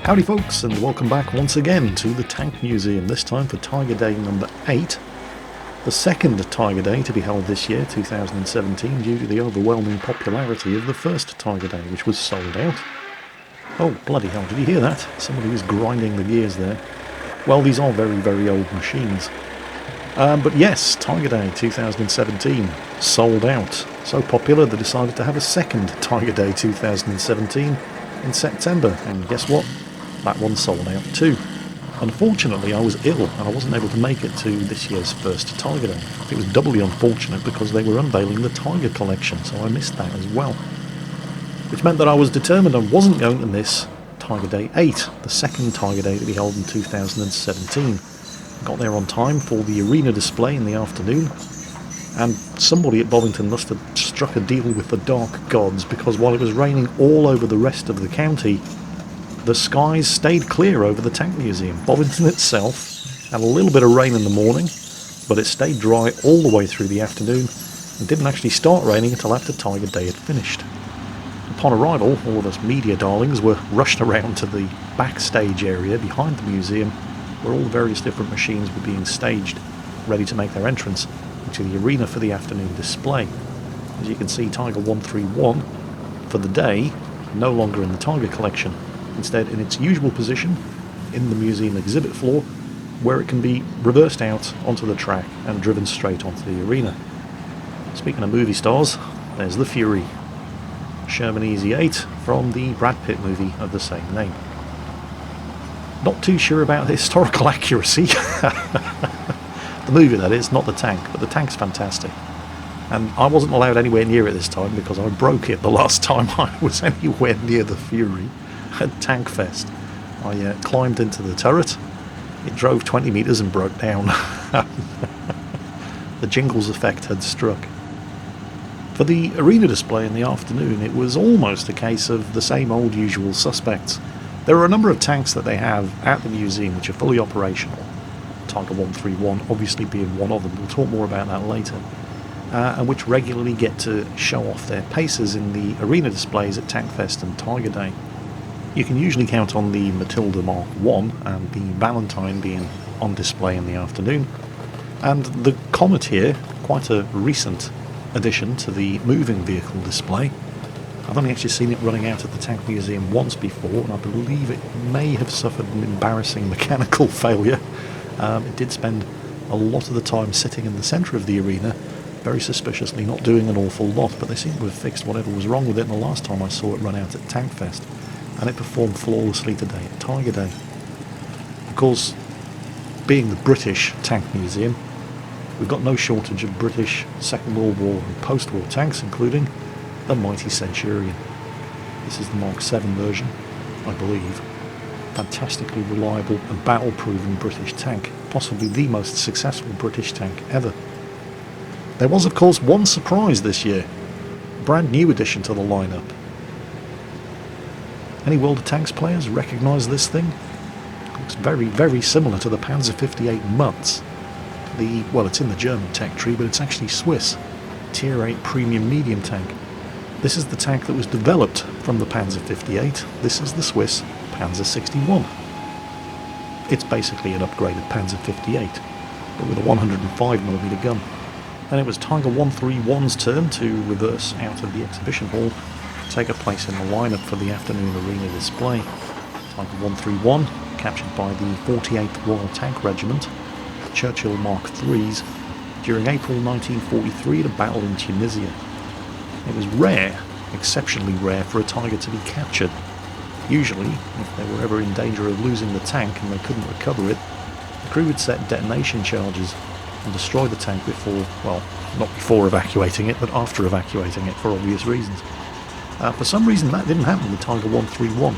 Howdy folks, and welcome back once again to the Tank Museum, this time for Tiger Day number 8. The second Tiger Day to be held this year, 2017, due to the overwhelming popularity of the first Tiger Day, which was sold out. Oh, bloody hell, did you hear that? Somebody was grinding the gears there. Well, these are very, very old machines. But yes, Tiger Day 2017, sold out. So popular they decided to have a second Tiger Day 2017 in September, and guess what? That one sold out too. Unfortunately, I was ill and I wasn't able to make it to this year's first Tiger Day. It was doubly unfortunate because they were unveiling the Tiger collection, so I missed that as well. Which meant that I was determined I wasn't going to miss Tiger Day 8, the second Tiger Day to be held in 2017. I got there on time for the arena display in the afternoon, and somebody at Bovington must have struck a deal with the dark gods, because while it was raining all over the rest of the county, the skies stayed clear over the Tank Museum. Bovington itself had a little bit of rain in the morning, but it stayed dry all the way through the afternoon and didn't actually start raining until after Tiger Day had finished. Upon arrival, all of us media darlings were rushed around to the backstage area behind the museum, where all the various different machines were being staged, ready to make their entrance into the arena for the afternoon display. As you can see, Tiger 131 for the day, no longer in the Tiger collection, instead in its usual position in the museum exhibit floor, where it can be reversed out onto the track and driven straight onto the arena. Speaking of movie stars, there's the Fury, Sherman Easy 8 from the Brad Pitt movie of the same name. Not too sure about the historical accuracy. The movie, that is, not the tank, but the tank's fantastic. And I wasn't allowed anywhere near it this time because I broke it the last time I was anywhere near the Fury at Tank Fest. I climbed into the turret, it drove 20 metres and broke down. The Jingles effect had struck. For the arena display in the afternoon, it was almost a case of the same old usual suspects. There are a number of tanks that they have at the museum which are fully operational. Tiger 131 obviously being one of them, we'll talk more about that later, and which regularly get to show off their paces in the arena displays at Tank Fest and Tiger Day. You can usually count on the Matilda Mark I and the Valentine being on display in the afternoon, and the Comet here, quite a recent addition to the moving vehicle display. I've only actually seen it running out at the Tank Museum once before, and I believe it may have suffered an embarrassing mechanical failure. It did spend a lot of the time sitting in the centre of the arena, very suspiciously not doing an awful lot, but they seem to have fixed whatever was wrong with it, and the last time I saw it run out at Tank Fest, and it performed flawlessly today at Tiger Day. Of course, being the British Tank Museum, we've got no shortage of British Second World War and post-war tanks, including the mighty Centurion. This is the Mark VII version, I believe. Fantastically reliable and battle-proven British tank, possibly the most successful British tank ever. There was, of course, one surprise this year, a brand new addition to the lineup. Any World of Tanks players recognise this thing? It looks very, very similar to the Panzer 58 Mutz. Well, it's in the German tech tree, but it's actually Swiss. Tier 8 premium medium tank. This is the tank that was developed from the Panzer 58. This is the Swiss Panzer 61. It's basically an upgraded Panzer 58, but with a 105mm gun. And it was Tiger 131's turn to reverse out of the exhibition hall, take a place in the lineup for the afternoon arena display. Tiger 131, captured by the 48th Royal Tank Regiment, Churchill Mark III's, during April 1943 at a battle in Tunisia. It was rare, exceptionally rare, for a Tiger to be captured. Usually, if they were ever in danger of losing the tank and they couldn't recover it, the crew would set detonation charges and destroy the tank before, well, not before evacuating it, but after evacuating it, for obvious reasons. For some reason that didn't happen with Tiger 131.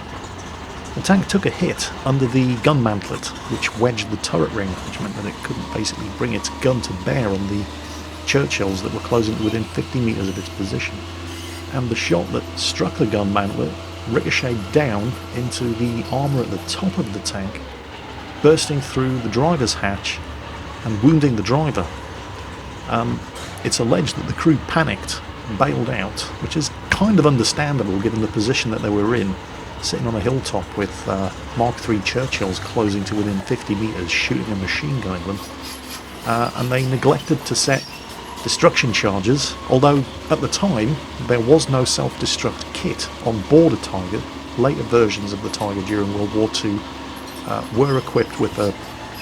The tank took a hit under the gun mantlet, which wedged the turret ring, which meant that it couldn't basically bring its gun to bear on the Churchills that were closing to within 50 metres of its position. And the shot that struck the gun mantlet ricocheted down into the armour at the top of the tank, bursting through the driver's hatch and wounding the driver. It's alleged that the crew panicked and bailed out, which is kind of understandable given the position that they were in. sitting on a hilltop with Mark III Churchills closing to within 50 metres, shooting a machine gun at them. And they neglected to set destruction charges, although at the time there was no self-destruct kit on board a Tiger. Later versions of the Tiger during World War II were equipped with a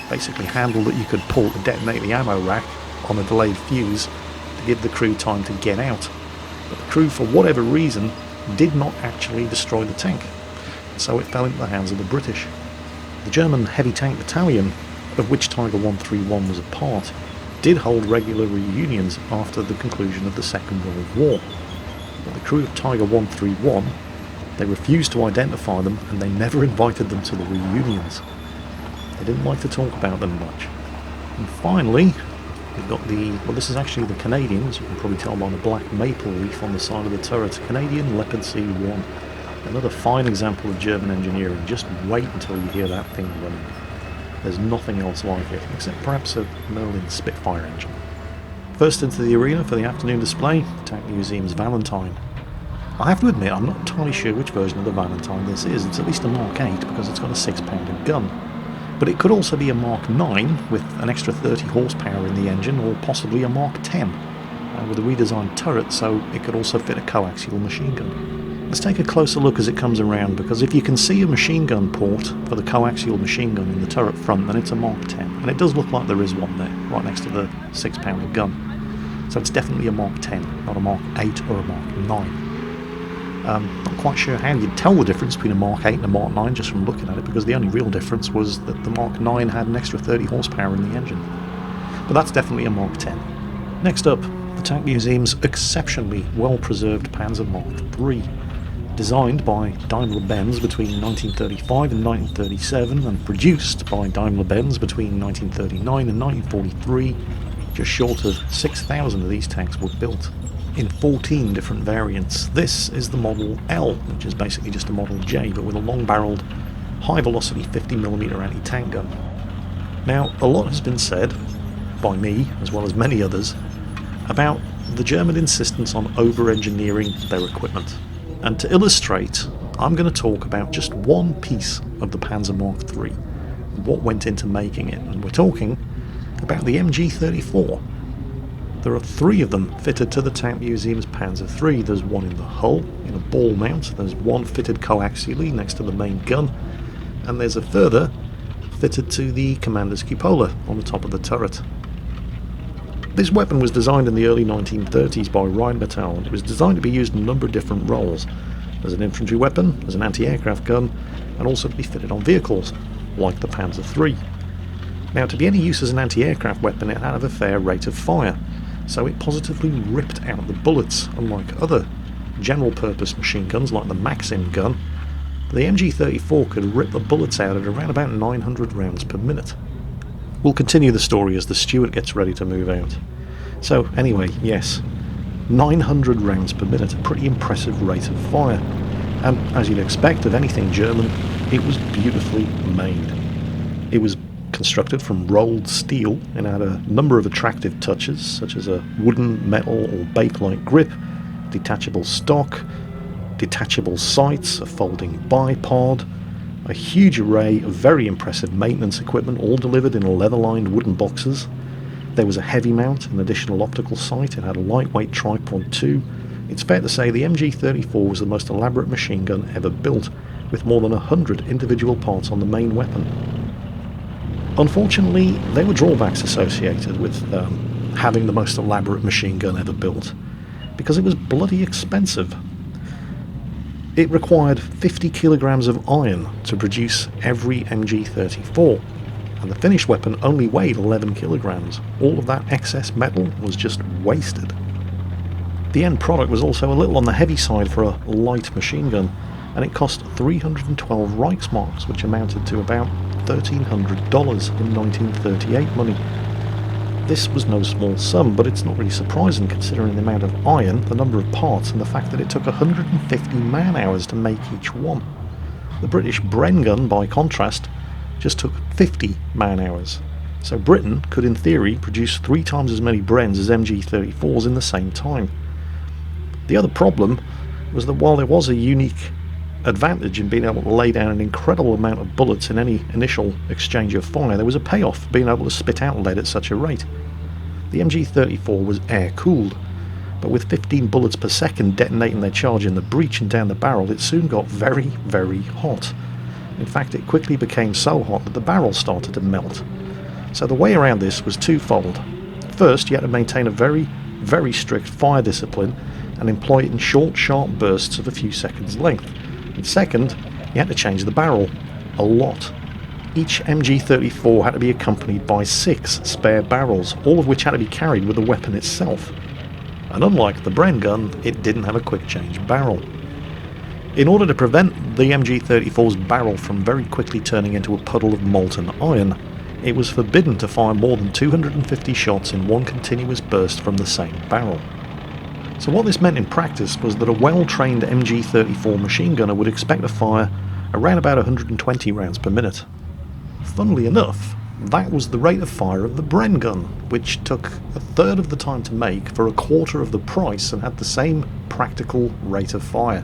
basically handle that you could pull to detonate the ammo rack on a delayed fuse to give the crew time to get out. But the crew, for whatever reason, did not actually destroy the tank, so it fell into the hands of the British. The German heavy tank battalion, of which Tiger 131 was a part, did hold regular reunions after the conclusion of the Second World War. But the crew of Tiger 131, they refused to identify them, and they never invited them to the reunions. They didn't like to talk about them much. And finally, we've got well, this is actually the Canadian, as you can probably tell by the black maple leaf on the side of the turret, Canadian Leopard C1. Another fine example of German engineering. Just wait until you hear that thing running. There's nothing else like it, except perhaps a Merlin Spitfire engine. First into the arena for the afternoon display, Tank Museum's Valentine. I have to admit, I'm not entirely sure which version of the Valentine this is. It's at least a Mark 8 because it's got a 6-pounder gun. But it could also be a Mark 9 with an extra 30 horsepower in the engine, or possibly a Mark 10 with a redesigned turret, so it could also fit a coaxial machine gun. Let's take a closer look as it comes around, because if you can see a machine gun port for the coaxial machine gun in the turret front, then it's a Mark 10. And it does look like there is one there, right next to the 6-pounder gun. So it's definitely a Mark 10, not a Mark 8 or a Mark 9. Not quite sure how you'd tell the difference between a Mark 8 and a Mark 9 just from looking at it, because the only real difference was that the Mark 9 had an extra 30 horsepower in the engine. But that's definitely a Mark 10. Next up, the Tank Museum's exceptionally well-preserved Panzer Mark III. Designed by Daimler-Benz between 1935 and 1937 and produced by Daimler-Benz between 1939 and 1943, just short of 6,000 of these tanks were built in 14 different variants. This is the Model L, which is basically just a Model J, but with a long-barreled, high-velocity 50mm anti-tank gun. Now, a lot has been said, by me as well as many others, about the German insistence on over-engineering their equipment. And to illustrate, I'm going to talk about just one piece of the Panzer Mark III, what went into making it, and we're talking about the MG34. There are 3 of them fitted to the Tank Museum's Panzer III. There's one in the hull, in a ball mount, there's one fitted coaxially next to the main gun, and there's a further fitted to the commander's cupola on the top of the turret. This weapon was designed in the early 1930s by Rheinmetall, and it was designed to be used in a number of different roles, as an infantry weapon, as an anti-aircraft gun, and also to be fitted on vehicles, like the Panzer III. Now, to be any use as an anti-aircraft weapon, it had a fair rate of fire, so it positively ripped out the bullets. Unlike other general-purpose machine guns like the Maxim gun, the MG34 could rip the bullets out at around about 900 rounds per minute. We'll continue the story as the steward gets ready to move out. So anyway, yes, 900 rounds per minute, a pretty impressive rate of fire. And as you'd expect of anything German, it was beautifully made. It was constructed from rolled steel and had a number of attractive touches, such as a wooden, metal or Bakelite grip, detachable stock, detachable sights, a folding bipod, a huge array of very impressive maintenance equipment, all delivered in leather-lined wooden boxes. There was a heavy mount, an additional optical sight, it had a lightweight tripod too. It's fair to say the MG34 was the most elaborate machine gun ever built, with more than 100 individual parts on the main weapon. Unfortunately, there were drawbacks associated with having the most elaborate machine gun ever built, because it was bloody expensive. It required 50 kilograms of iron to produce every MG34, and the finished weapon only weighed 11 kilograms. All of that excess metal was just wasted. The end product was also a little on the heavy side for a light machine gun, and it cost 312 Reichsmarks, which amounted to about $1,300 in 1938 money. This was no small sum, but it's not really surprising considering the amount of iron, the number of parts, and the fact that it took 150 man-hours to make each one. The British Bren gun, by contrast, just took 50 man-hours. So Britain could, in theory, produce 3 times as many Brens as MG34s in the same time. The other problem was that while there was a unique advantage in being able to lay down an incredible amount of bullets in any initial exchange of fire, there was a payoff being able to spit out lead at such a rate. The MG34 was air-cooled, but with 15 bullets per second detonating their charge in the breech and down the barrel, it soon got very, very hot. In fact, it quickly became so hot that the barrel started to melt. So the way around this was twofold. First, you had to maintain a very, very strict fire discipline and employ it in short, sharp bursts of a few seconds' length. And second, you had to change the barrel. A lot. Each MG34 had to be accompanied by 6 spare barrels, all of which had to be carried with the weapon itself. And unlike the Bren gun, it didn't have a quick change barrel. In order to prevent the MG34's barrel from very quickly turning into a puddle of molten iron, it was forbidden to fire more than 250 shots in one continuous burst from the same barrel. So what this meant in practice was that a well-trained MG34 machine gunner would expect to fire around about 120 rounds per minute. Funnily enough, that was the rate of fire of the Bren gun, which took a third of the time to make for a quarter of the price and had the same practical rate of fire,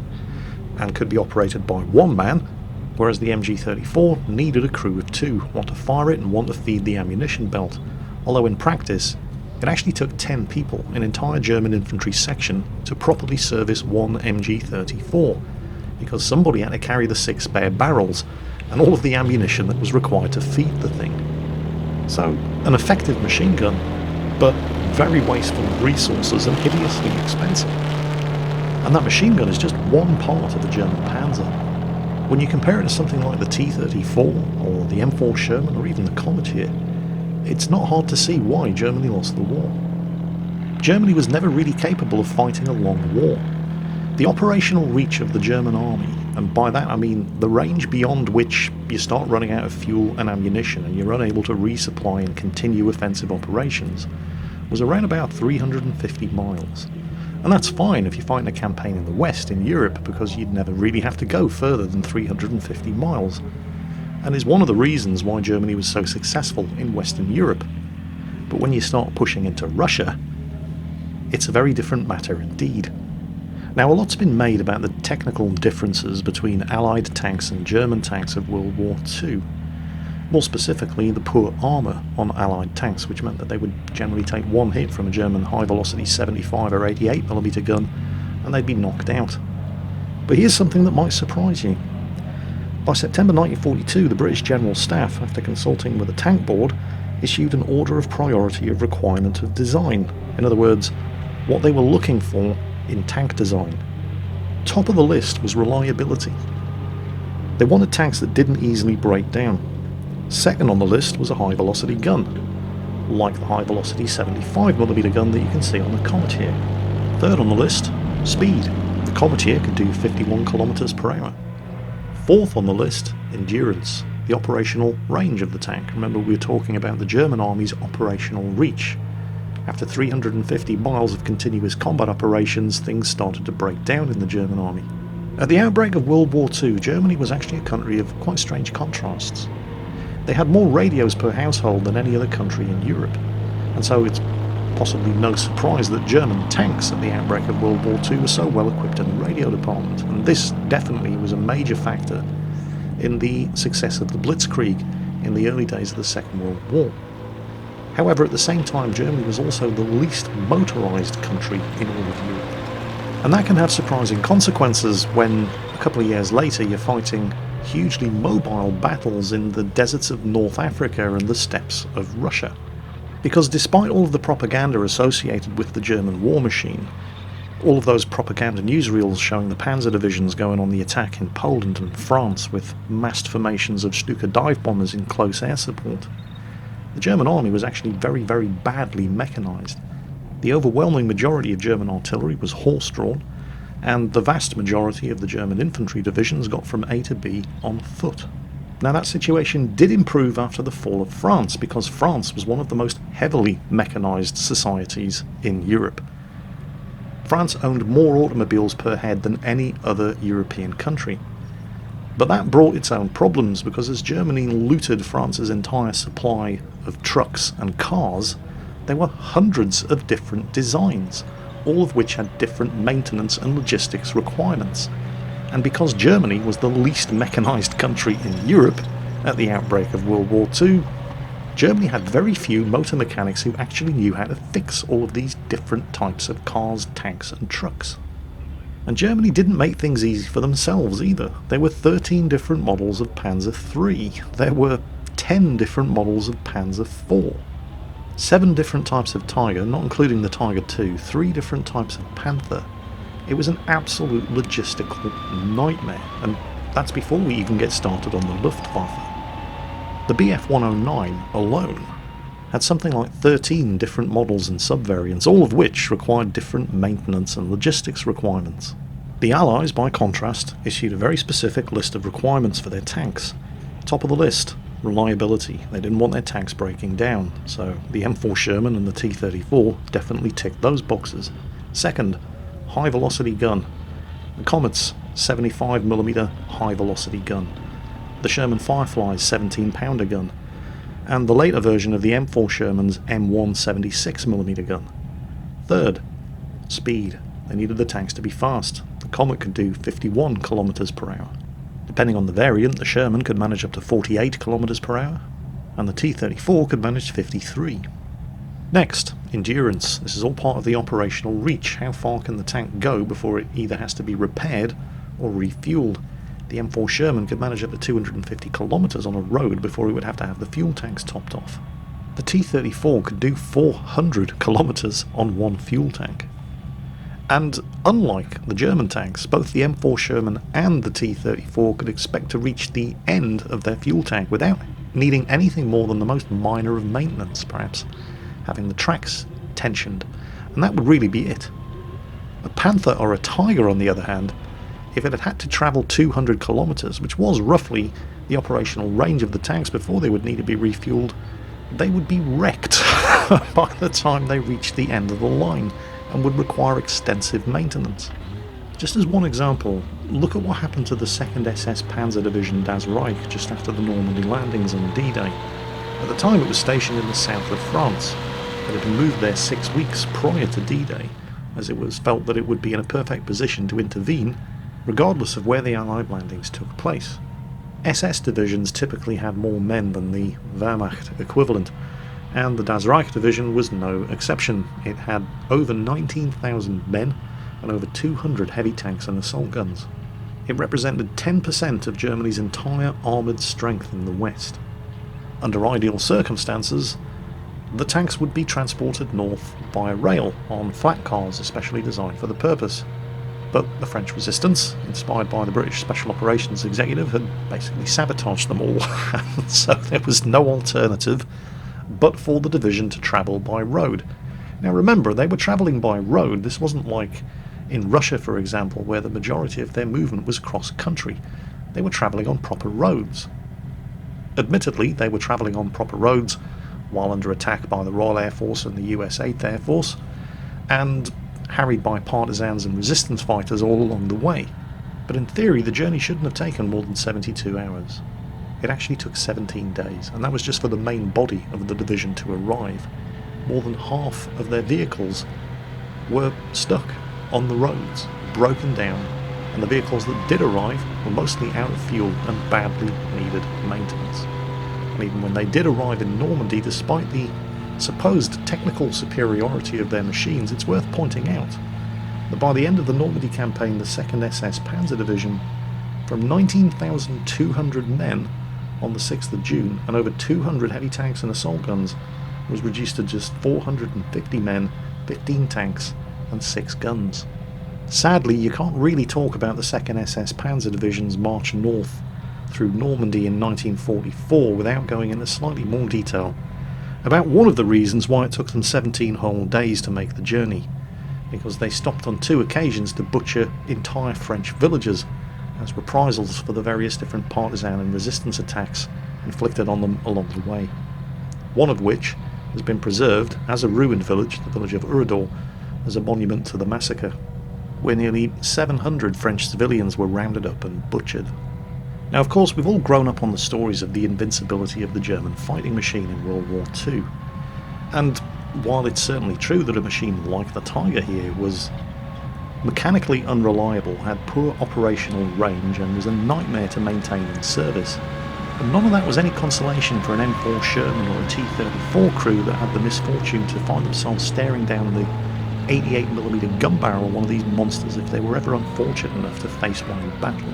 and could be operated by one man, whereas the MG34 needed a crew of 2, one to fire it and one to feed the ammunition belt, although in practice it actually took 10 people, an entire German infantry section, to properly service one MG34, because somebody had to carry the 6 spare barrels and all of the ammunition that was required to feed the thing. So, an effective machine gun, but very wasteful of resources and hideously expensive. And that machine gun is just one part of the German Panzer. When you compare it to something like the T-34 or the M4 Sherman or even the Comet, it's not hard to see why Germany lost the war. Germany was never really capable of fighting a long war. The operational reach of the German army, and by that I mean the range beyond which you start running out of fuel and ammunition and you're unable to resupply and continue offensive operations, was around about 350 miles. And that's fine if you're fighting a campaign in the West, in Europe, because you'd never really have to go further than 350 miles. And is one of the reasons why Germany was so successful in Western Europe. But when you start pushing into Russia, it's a very different matter indeed. Now, a lot's been made about the technical differences between Allied tanks and German tanks of World War II. More specifically, the poor armour on Allied tanks, which meant that they would generally take one hit from a German high-velocity 75 or 88mm gun, and they'd be knocked out. But here's something that might surprise you. By September 1942, the British General Staff, after consulting with the Tank Board, issued an order of priority of requirement of design. In other words, what they were looking for in tank design. Top of the list was reliability. They wanted tanks that didn't easily break down. Second on the list was a high-velocity gun, like the high-velocity 75mm gun that you can see on the Comet here. Third on the list, speed. The Comet here could do 51 km per hour. Fourth on the list, endurance, the operational range of the tank. Remember, we were talking about the German army's operational reach. After 350 miles of continuous combat operations, things started to break down in the German army. At the outbreak of World War II, Germany was actually a country of quite strange contrasts. They had more radios per household than any other country in Europe, and so it's possibly no surprise that German tanks at the outbreak of World War II were so well equipped in the radio department, and this definitely was a major factor in the success of the Blitzkrieg in the early days of the Second World War. However, at the same time, Germany was also the least motorised country in all of Europe. And that can have surprising consequences when, a couple of years later, you're fighting hugely mobile battles in the deserts of North Africa and the steppes of Russia. Because despite all of the propaganda associated with the German war machine, all of those propaganda newsreels showing the Panzer divisions going on the attack in Poland and France with massed formations of Stuka dive bombers in close air support, the German army was actually very, very badly mechanised. The overwhelming majority of German artillery was horse-drawn, and the vast majority of the German infantry divisions got from A to B on foot. Now, that situation did improve after the fall of France, because France was one of the most heavily mechanised societies in Europe. France owned more automobiles per head than any other European country. But that brought its own problems, because as Germany looted France's entire supply of trucks and cars, there were hundreds of different designs, all of which had different maintenance and logistics requirements. And because Germany was the least mechanised country in Europe at the outbreak of World War II, Germany had very few motor mechanics who actually knew how to fix all of these different types of cars, tanks and trucks. And Germany didn't make things easy for themselves either. There were 13 different models of Panzer III. There were 10 different models of Panzer IV. 7 different types of Tiger, not including the Tiger II. 3 different types of Panther. It was an absolute logistical nightmare, and that's before we even get started on the Luftwaffe. The Bf 109 alone had something like 13 different models and subvariants, all of which required different maintenance and logistics requirements. The Allies, by contrast, issued a very specific list of requirements for their tanks. Top of the list, reliability. They didn't want their tanks breaking down, so the M4 Sherman and the T-34 definitely ticked those boxes. Second, high velocity gun. The Comet's 75mm high velocity gun. The Sherman Firefly's 17-pounder gun, and the later version of the M4 Sherman's M1 76mm gun. Third, speed. They needed the tanks to be fast. The Comet could do 51 km per hour. Depending on the variant, the Sherman could manage up to 48 km per hour, and the T-34 could manage 53. Next, endurance. This is all part of the operational reach. How far can the tank go before it either has to be repaired or refueled? The M4 Sherman could manage up to 250 kilometers on a road before it would have to have the fuel tanks topped off. The T-34 could do 400 kilometers on one fuel tank. And unlike the German tanks, both the M4 Sherman and the T-34 could expect to reach the end of their fuel tank without needing anything more than the most minor of maintenance, perhaps having the tracks tensioned, and that would really be it. A Panther or a Tiger, on the other hand, if it had had to travel 200 kilometers, which was roughly the operational range of the tanks before they would need to be refueled, they would be wrecked by the time they reached the end of the line and would require extensive maintenance. Just as one example, look at what happened to the 2nd SS Panzer Division Das Reich just after the Normandy landings on D-Day. At the time it was stationed in the south of France, but it had moved there 6 weeks prior to D-Day, as it was felt that it would be in a perfect position to intervene regardless of where the Allied landings took place. SS divisions typically had more men than the Wehrmacht equivalent, and the Das Reich division was no exception. It had over 19,000 men and over 200 heavy tanks and assault guns. It represented 10% of Germany's entire armoured strength in the West. Under ideal circumstances, the tanks would be transported north by rail on flat cars especially designed for the purpose. But the French resistance, inspired by the British Special Operations Executive, had basically sabotaged them all, so there was no alternative but for the division to travel by road. Now remember, they were travelling by road. This wasn't like in Russia, for example, where the majority of their movement was cross-country. They were travelling on proper roads. Admittedly, they were travelling on proper roads while under attack by the Royal Air Force and the US 8th Air Force, and harried by partisans and resistance fighters all along the way. But in theory, the journey shouldn't have taken more than 72 hours. It actually took 17 days, and that was just for the main body of the division to arrive. More than half of their vehicles were stuck on the roads, broken down, and the vehicles that did arrive were mostly out of fuel and badly needed maintenance. And even when they did arrive in Normandy, despite the supposed technical superiority of their machines, it's worth pointing out that by the end of the Normandy campaign, the 2nd SS Panzer Division, from 19,200 men on the 6th of June and over 200 heavy tanks and assault guns, was reduced to just 450 men, 15 tanks and 6 guns. Sadly, you can't really talk about the 2nd SS Panzer Division's march north through Normandy in 1944 without going into slightly more detail about one of the reasons why it took them 17 whole days to make the journey, because they stopped on 2 occasions to butcher entire French villages as reprisals for the various different partisan and resistance attacks inflicted on them along the way. One of which has been preserved as a ruined village, the village of Urador, as a monument to the massacre, where nearly 700 French civilians were rounded up and butchered. Now, of course, we've all grown up on the stories of the invincibility of the German fighting machine in World War II, and while it's certainly true that a machine like the Tiger here was Mechanically unreliable, had poor operational range and was a nightmare to maintain in service. But none of that was any consolation for an M4 Sherman or a T-34 crew that had the misfortune to find themselves staring down the 88mm gun barrel of one of these monsters if they were ever unfortunate enough to face one in battle.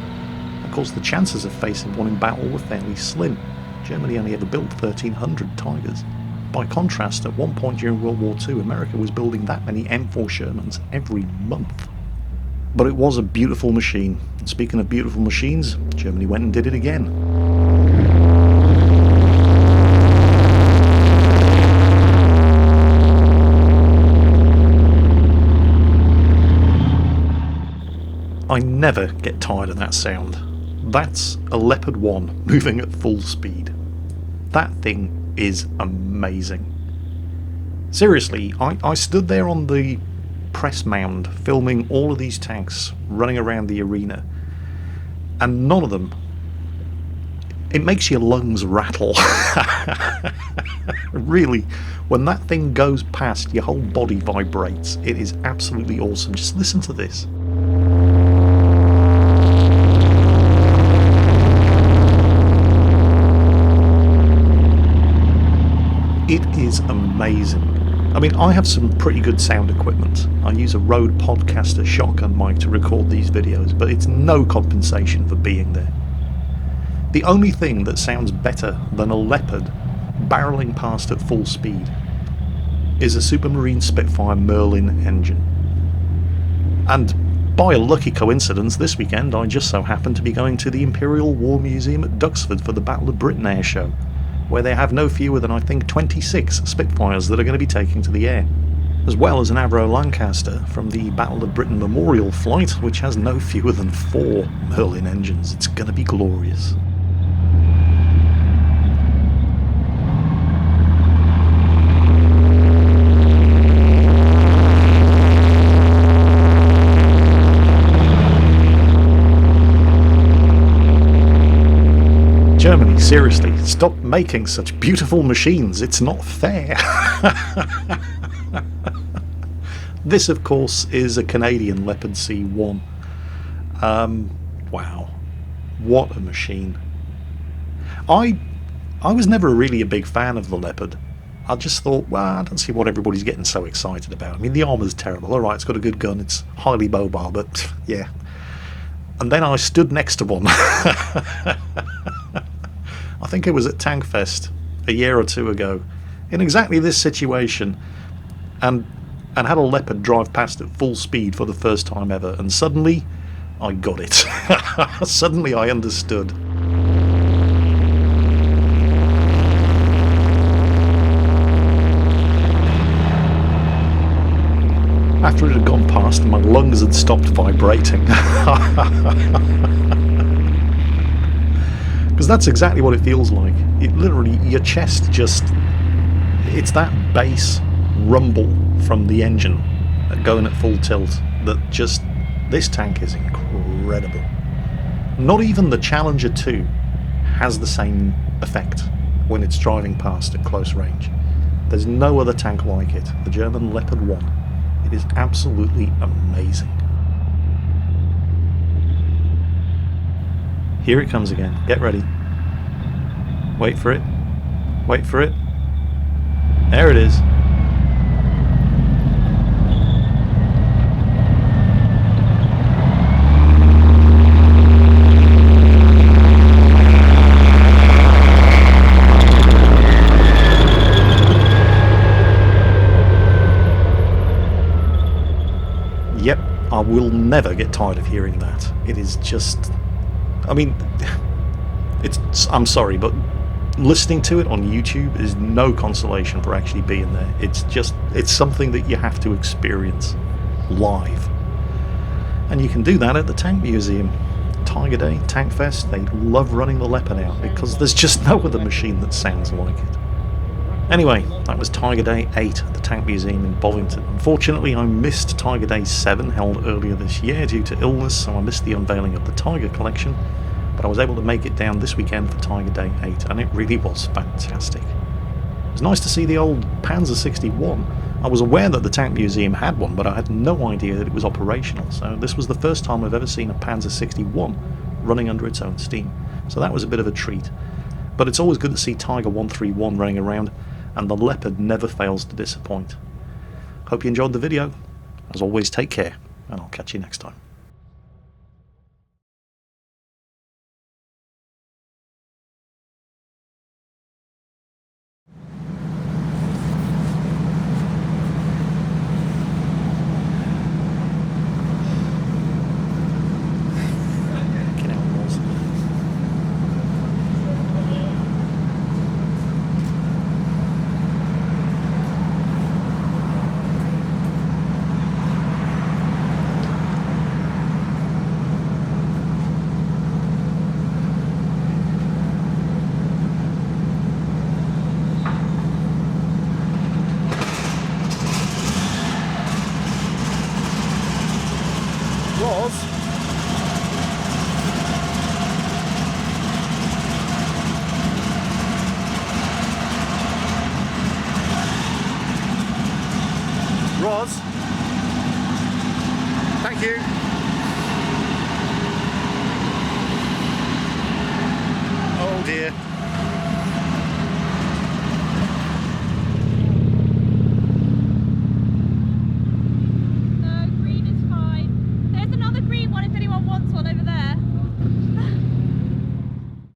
Of course, the chances of facing one in battle were fairly slim. Germany only ever built 1,300 Tigers. By contrast, at one point during World War II, America was building that many M4 Shermans every month. But it was a beautiful machine. And speaking of beautiful machines, Germany went and did it again. I never get tired of that sound. That's a Leopard 1 moving at full speed. That thing is amazing. Seriously, I stood there on the press mound filming all of these tanks running around the arena, and none of them, it makes your lungs rattle. Really, when that thing goes past, your whole body vibrates. It is absolutely awesome. Just listen to this. It is amazing. I mean, I have some pretty good sound equipment. I use a Rode Podcaster shotgun mic to record these videos, but it's no compensation for being there. The only thing that sounds better than a Leopard barreling past at full speed is a Supermarine Spitfire Merlin engine. And by a lucky coincidence, this weekend I just so happened to be going to the Imperial War Museum at Duxford for the Battle of Britain Air Show, where they have no fewer than, I think, 26 Spitfires that are going to be taking to the air, as well as an Avro Lancaster from the Battle of Britain Memorial flight, which has no fewer than 4 Merlin engines. It's going to be glorious. Germany, seriously, stop making such beautiful machines. It's not fair. This, of course, is a Canadian Leopard C1. Wow. What a machine. I was never really a big fan of the Leopard. I just thought, well, I don't see what everybody's getting so excited about. I mean, the armour's terrible. Alright, it's got a good gun, it's highly mobile, but yeah. And then I stood next to one. I think it was at Tankfest a year or two ago, in exactly this situation, and had a Leopard drive past at full speed for the first time ever, and suddenly I got it. Suddenly I understood. After it had gone past, my lungs had stopped vibrating. Because that's exactly what it feels like. It literally, your chest just, it's that bass rumble from the engine going at full tilt that just, this tank is incredible. Not even the Challenger 2 has the same effect when it's driving past at close range. There's no other tank like it. The German Leopard 1. It is absolutely amazing. Here it comes again. Get ready. Wait for it. Wait for it. There it is. Yep, I will never get tired of hearing that. It is just, I mean, I'm sorry, but listening to it on YouTube is no consolation for actually being there. It's something that you have to experience live. And you can do that at the Tank Museum. Tiger Day, Tankfest, they love running the Leopard out because there's just no other machine that sounds like it. Anyway, that was Tiger Day 8 at the Tank Museum in Bovington. Unfortunately, I missed Tiger Day 7 held earlier this year due to illness, so I missed the unveiling of the Tiger collection, but I was able to make it down this weekend for Tiger Day 8, and it really was fantastic. It was nice to see the old Panzer 61. I was aware that the tank museum had one, but I had no idea that it was operational, so this was the first time I've ever seen a Panzer 61 running under its own steam, so that was a bit of a treat. But it's always good to see Tiger 131 running around, and the Leopard never fails to disappoint. Hope you enjoyed the video. As always, take care, and I'll catch you next time. Was